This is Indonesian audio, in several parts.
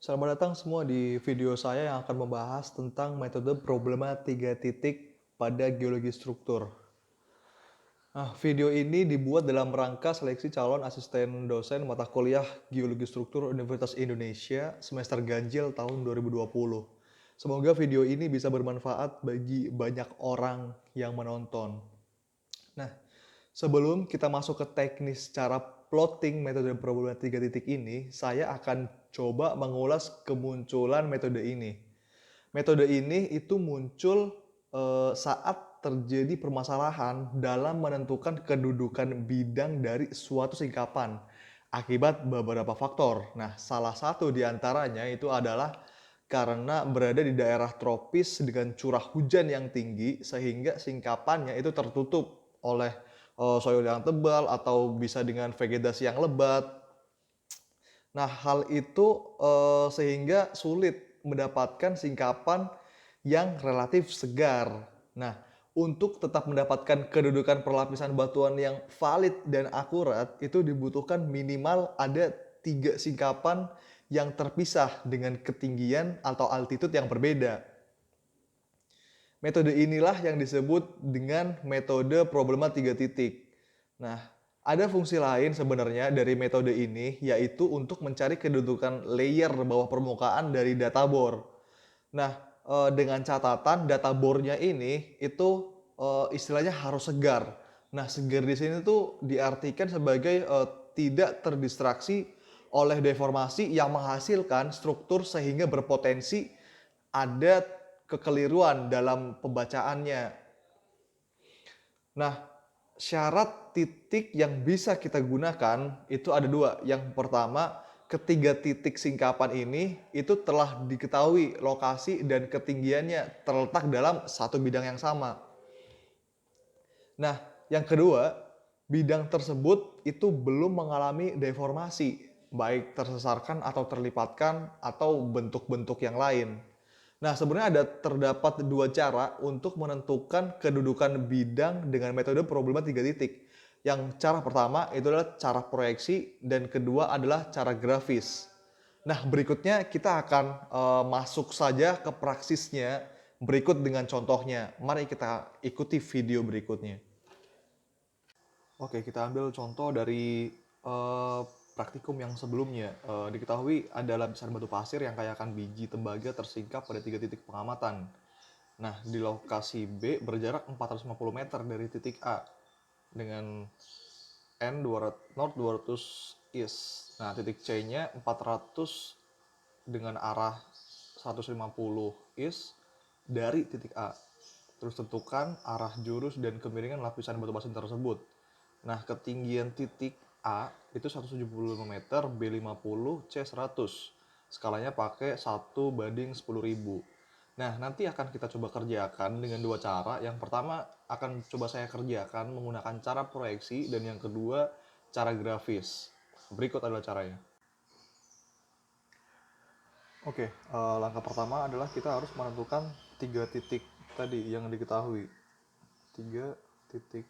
Selamat datang semua di video saya yang akan membahas tentang metode problema 3 titik pada geologi struktur. Nah, video ini dibuat dalam rangka seleksi calon asisten dosen mata kuliah Geologi Struktur Universitas Indonesia semester ganjil tahun 2020. Semoga video ini bisa bermanfaat bagi banyak orang yang menonton. Nah, sebelum kita masuk ke teknis cara plotting metode problema 3 titik ini, saya akan coba mengulas kemunculan metode ini. Metode ini itu muncul saat terjadi permasalahan dalam menentukan kedudukan bidang dari suatu singkapan akibat beberapa faktor. Nah, salah satu di antaranya itu adalah karena berada di daerah tropis dengan curah hujan yang tinggi sehingga singkapannya itu tertutup oleh soil yang tebal atau bisa dengan vegetasi yang lebat. Nah, hal itu sehingga sulit mendapatkan singkapan yang relatif segar. Nah, untuk tetap mendapatkan kedudukan perlapisan batuan yang valid dan akurat, itu dibutuhkan minimal ada 3 singkapan yang terpisah dengan ketinggian atau altitude yang berbeda. Metode inilah yang disebut dengan metode problema 3 titik. Nah, ada fungsi lain sebenarnya dari metode ini, yaitu untuk mencari kedudukan layer bawah permukaan dari data bor. Nah, dengan catatan data bornya ini itu istilahnya harus segar. Nah, segar di sini tuh diartikan sebagai tidak terdistraksi oleh deformasi yang menghasilkan struktur sehingga berpotensi ada kekeliruan dalam pembacaannya. Nah, syarat titik yang bisa kita gunakan itu ada dua. Yang pertama, ketiga titik singkapan ini itu telah diketahui lokasi dan ketinggiannya terletak dalam satu bidang yang sama. Nah, yang kedua, bidang tersebut itu belum mengalami deformasi, baik tersesarkan atau terlipatkan atau bentuk-bentuk yang lain. Nah, sebenarnya terdapat dua cara untuk menentukan kedudukan bidang dengan metode problema 3 titik. Yang cara pertama itu adalah cara proyeksi dan kedua adalah cara grafis. Nah, berikutnya kita akan masuk saja ke praksisnya berikut dengan contohnya. Mari kita ikuti video berikutnya. Oke, kita ambil contoh dari praktikum yang sebelumnya. Diketahui ada lapisan batu pasir yang kaya akan biji tembaga tersingkap pada 3 titik pengamatan. Nah, di lokasi B berjarak 450 meter dari titik A dengan N 200 North 200 East. Nah, titik C-nya 400 dengan arah 150 East dari titik A. Terus tentukan arah jurus dan kemiringan lapisan batu pasir tersebut. Nah, ketinggian titik A itu 175 meter, B50, C100. Skalanya pakai 1:10.000. Nah, nanti akan kita coba kerjakan dengan dua cara. Yang pertama akan coba saya kerjakan menggunakan cara proyeksi dan yang kedua cara grafis. Berikut adalah caranya. Oke, langkah pertama adalah kita harus menentukan 3 titik tadi yang diketahui. 3 titik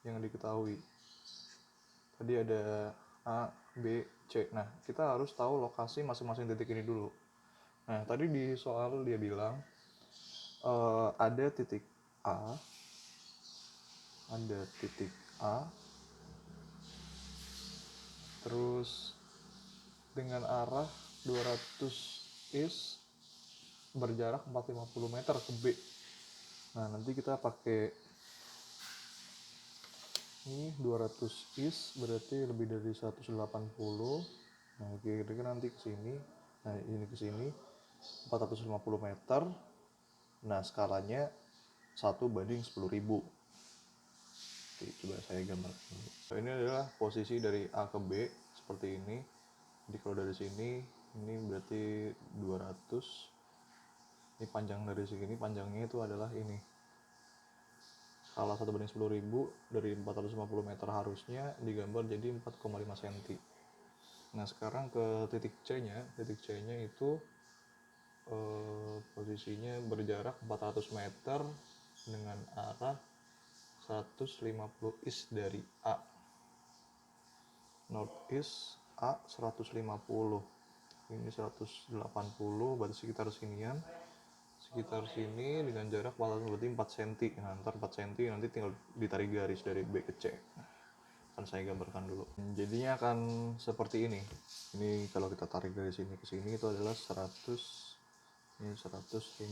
yang diketahui. Tadi ada A, B, C. Nah, kita harus tahu lokasi masing-masing titik ini dulu. Nah, tadi di soal dia bilang ada titik A, ada titik A, terus dengan arah 200 is berjarak 450 meter ke B. Nah, nanti kita pakai ini 200 is berarti lebih dari 180. Nah, kira-kira nanti ke sini. Nah, ini ke sini 450 meter. Nah, skalanya 1:10.000. Oke, coba saya gambar dulu. Ini adalah posisi dari A ke B seperti ini. Jadi kalau dari sini ini berarti 200. Ini panjang dari sini, panjangnya itu adalah ini. Skala 1:10.000 dari 450 meter harusnya digambar jadi 4,5 cm. Nah, sekarang ke titik C-nya. Titik C-nya itu posisinya berjarak 400 meter dengan arah 150 east dari A. North east A 150. ini 180, berarti sekitar sinian, sekitar sini dengan jarak berarti 4 cm. Nah, ntar 4 cm nanti tinggal ditarik garis dari B ke C. Akan saya gambarkan dulu. Jadinya akan seperti ini. Ini kalau kita tarik dari sini ke sini itu adalah 100, ini 150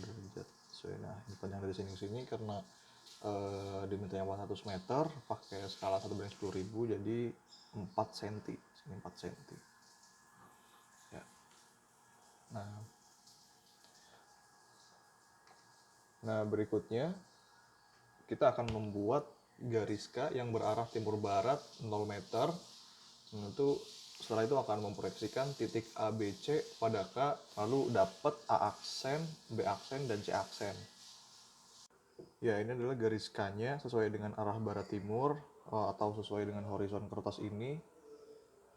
derajat. Nah, ini panjang dari sini ke sini karena diminta yang 400 meter pakai skala 1/10.000, jadi 4 cm. Sini 4 cm. Ya. Nah, berikutnya kita akan membuat garis K yang berarah timur barat 0 meter. Nah, itu setelah itu akan memproyeksikan titik A, B, C pada K, lalu dapat A aksen, B aksen, dan C aksen. Ya, ini adalah garis K-nya sesuai dengan arah barat timur atau sesuai dengan horizon kertas ini.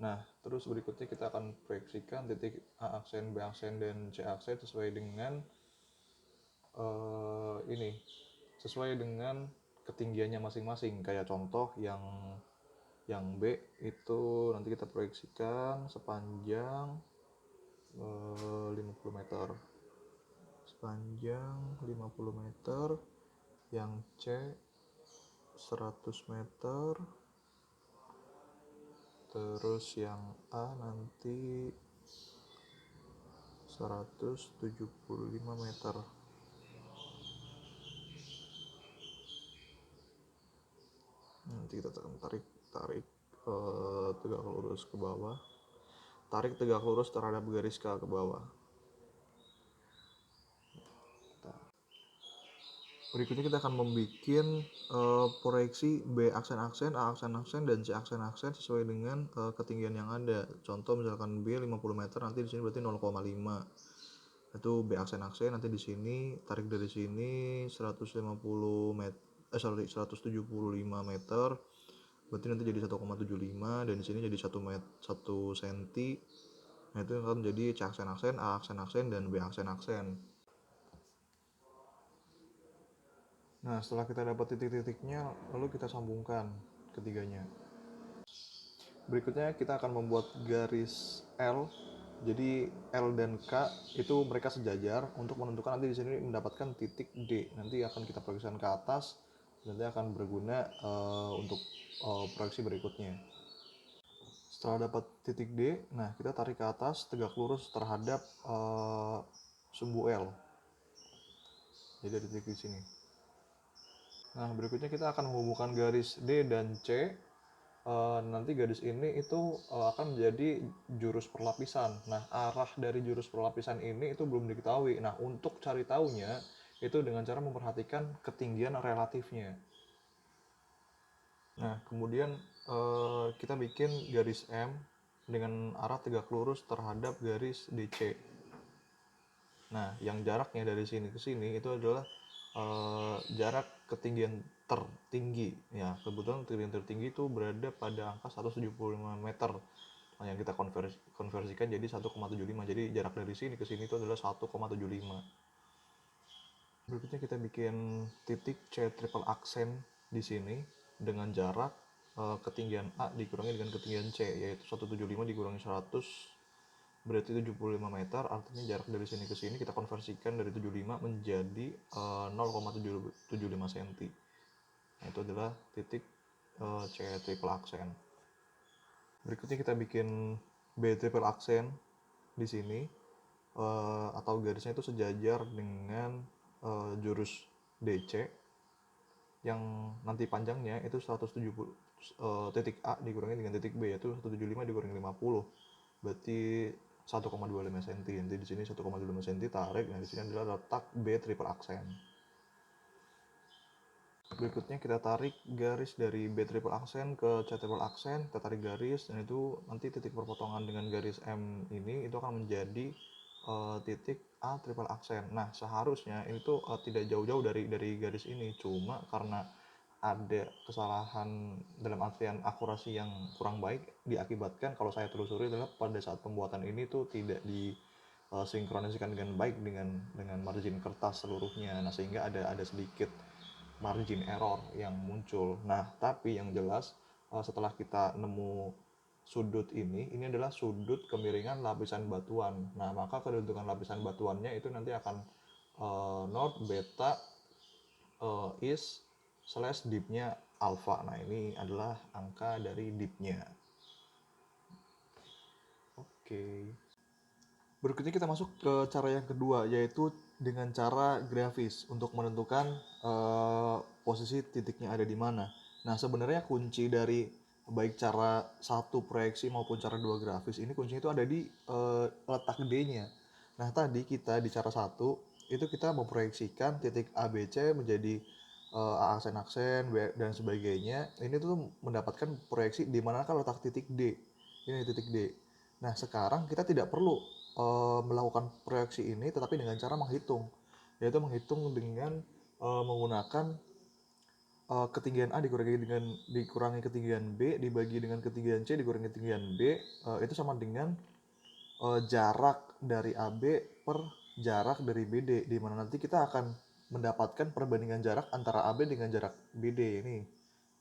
Nah, terus berikutnya kita akan proyeksikan titik A aksen, B aksen, dan C aksen sesuai dengan ini, sesuai dengan ketinggiannya masing-masing. Kayak contoh yang B itu nanti kita proyeksikan sepanjang 50 meter. Sepanjang 50 meter. Yang C 100 meter. Terus yang A nanti 175 meter. Nanti kita tarik tegak lurus ke bawah. Tarik tegak lurus terhadap garis K ke bawah. Berikutnya kita akan membuat proyeksi B aksen-aksen, A aksen-aksen, dan C aksen-aksen sesuai dengan ketinggian yang ada. Contoh misalkan B 50 meter, nanti di sini berarti 0,5. Itu B aksen-aksen, nanti di sini tarik dari sini 175 meter. Berarti nanti jadi 1,75, dan di sini jadi 1 cm. Nah, itu akan menjadi C aksen-aksen, A aksen-aksen, dan B aksen-aksen. Nah, setelah kita dapat titik-titiknya, lalu kita sambungkan ketiganya. Berikutnya kita akan membuat garis L. Jadi L dan K itu mereka sejajar untuk menentukan nanti di sini mendapatkan titik D. Nanti akan kita proyeksikan ke atas, nanti akan berguna untuk proyeksi berikutnya. Setelah dapat titik D, nah kita tarik ke atas tegak lurus terhadap sumbu L. Jadi ada titik di sini. Nah, berikutnya kita akan menghubungkan garis D dan C. Nanti garis ini itu akan menjadi jurus perlapisan. Nah, arah dari jurus perlapisan ini itu belum diketahui. Nah, untuk cari tahunya itu dengan cara memperhatikan ketinggian relatifnya. Nah, kemudian kita bikin garis M dengan arah tegak lurus terhadap garis DC. Nah, yang jaraknya dari sini ke sini itu adalah jarak ketinggian tertinggi. Ya, kebetulan ketinggian tertinggi itu berada pada angka 175 meter. Nah, yang kita konversikan jadi 1,75. Jadi jarak dari sini ke sini itu adalah 1,75. Berikutnya kita bikin titik C triple aksen di sini dengan jarak ketinggian A dikurangi dengan ketinggian C, yaitu 175 dikurangi 100 berarti 75 meter. Artinya jarak dari sini ke sini kita konversikan dari 75 menjadi 0,75 cm. Nah, itu adalah titik C triple aksen. Berikutnya kita bikin B triple aksen di sini atau garisnya itu sejajar dengan jurus DC yang nanti panjangnya itu 170 titik A dikurangi dengan titik B, yaitu 175 dikurangi 50 berarti 1,25 cm. Nanti di sini 1,25 cm tarik. Nah, di sini adalah letak B triple aksen. Berikutnya kita tarik garis dari B triple aksen ke C triple aksen, kita tarik garis, dan itu nanti titik perpotongan dengan garis M ini itu akan menjadi titik A triple aksen. Nah, seharusnya itu tidak jauh-jauh dari garis ini, cuma karena ada kesalahan dalam artian akurasi yang kurang baik diakibatkan kalau saya telusuri adalah pada saat pembuatan ini tuh tidak disinkronisikan dengan baik dengan margin kertas seluruhnya. Nah, sehingga ada sedikit margin error yang muncul. Nah, tapi yang jelas setelah kita nemu sudut ini adalah sudut kemiringan lapisan batuan. Nah, maka kedudukan lapisan batuannya itu nanti akan north, beta, east, slash dipnya alpha. Nah, ini adalah angka dari dipnya. Oke. Berikutnya kita masuk ke cara yang kedua, yaitu dengan cara grafis untuk menentukan posisi titiknya ada di mana. Nah, sebenarnya kunci dari baik cara satu proyeksi maupun cara dua grafis ini kuncinya itu ada di letak D-nya. Nah, tadi kita di cara satu itu kita memproyeksikan titik A, B, C menjadi aksen-aksen dan sebagainya. Ini tuh mendapatkan proyeksi di mana kan letak titik D. Ini titik D. Nah, sekarang kita tidak perlu melakukan proyeksi ini tetapi dengan cara menghitung, yaitu menghitung dengan menggunakan ketinggian A dikurangi ketinggian B dibagi dengan ketinggian C dikurangi ketinggian B, itu sama dengan jarak dari AB per jarak dari BD, di mana nanti kita akan mendapatkan perbandingan jarak antara AB dengan jarak BD. Ini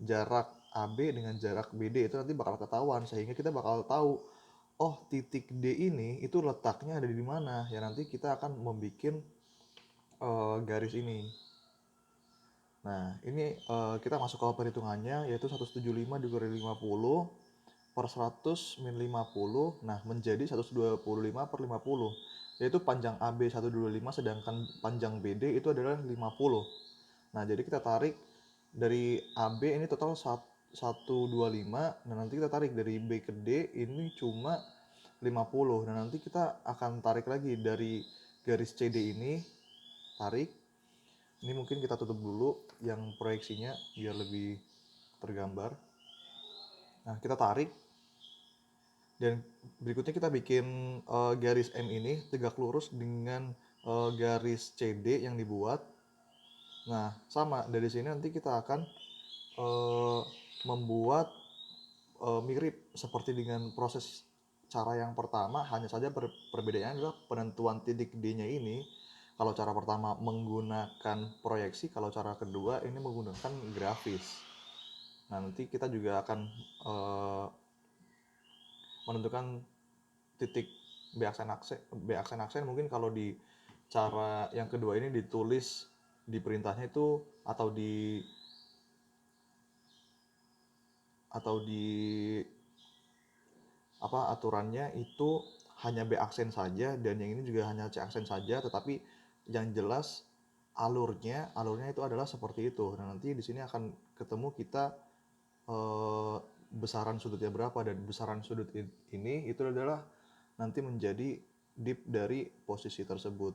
jarak AB dengan jarak BD itu nanti bakal ketahuan, sehingga kita bakal tahu oh titik D ini itu letaknya ada di mana ya. Nanti kita akan membuat garis ini. Nah, ini kita masuk ke perhitungannya, yaitu 175 dikurangi 50 per 100 min 50, nah menjadi 125 per 50, yaitu panjang AB 125 sedangkan panjang BD itu adalah 50. Nah, jadi kita tarik dari AB ini total 125, nah nanti kita tarik dari B ke D ini cuma 50. Nah, nanti kita akan tarik lagi dari garis CD ini, tarik. Ini mungkin kita tutup dulu yang proyeksinya biar lebih tergambar. Nah, kita tarik. Dan berikutnya kita bikin garis M ini tegak lurus dengan garis CD yang dibuat. Nah, sama dari sini nanti kita akan membuat mirip seperti dengan proses cara yang pertama, hanya saja perbedaannya adalah penentuan titik D-nya ini. Kalau cara pertama menggunakan proyeksi, kalau cara kedua ini menggunakan grafis. Nah, nanti kita juga akan menentukan titik B aksen aksen mungkin kalau di cara yang kedua ini ditulis di perintahnya itu atau di aturannya itu hanya B aksen saja, dan yang ini juga hanya C aksen saja, tetapi yang jelas alurnya itu adalah seperti itu. Nah, nanti di sini akan ketemu kita besaran sudutnya berapa, dan besaran sudut ini itu adalah nanti menjadi dip dari posisi tersebut.